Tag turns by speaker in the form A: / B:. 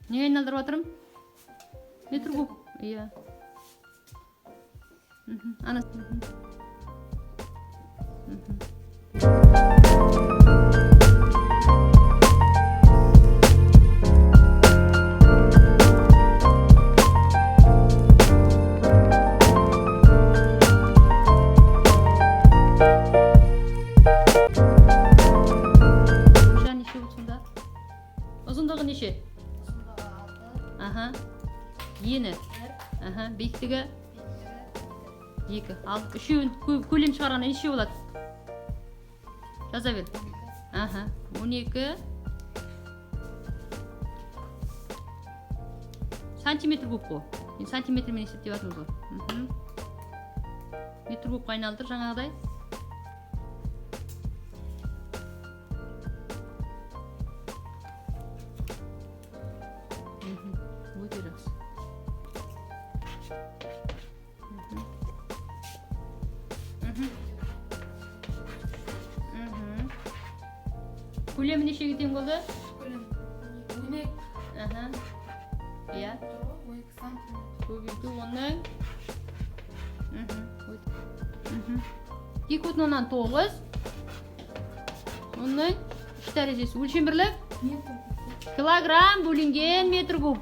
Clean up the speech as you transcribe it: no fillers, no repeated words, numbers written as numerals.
A: Неге айналдырып отырмын? Метр куб. Иә. Ана. Ұзындығы неше? Аха. Ені. Аха. Биіктігі? 2. Ал үшеуін көлем шығарғанда неше болады? Жаза бер. Аха. 12 сантиметр куб қой. Мен сантиметрмен есептеп жатырмын ғой. Метр кубқа айналдыр жаңағыдай. Өте жақсы. Көлемі нешеге тең болды?
B: Көлем 12.
A: Аха. Иә.
B: 12 сантиметр.
A: Көбейту 10-ның. 2,9. 10-ның 3 дәрежесі. Өлшем бірлік?
B: Метр.
A: Килограмм бөлінген метр куб.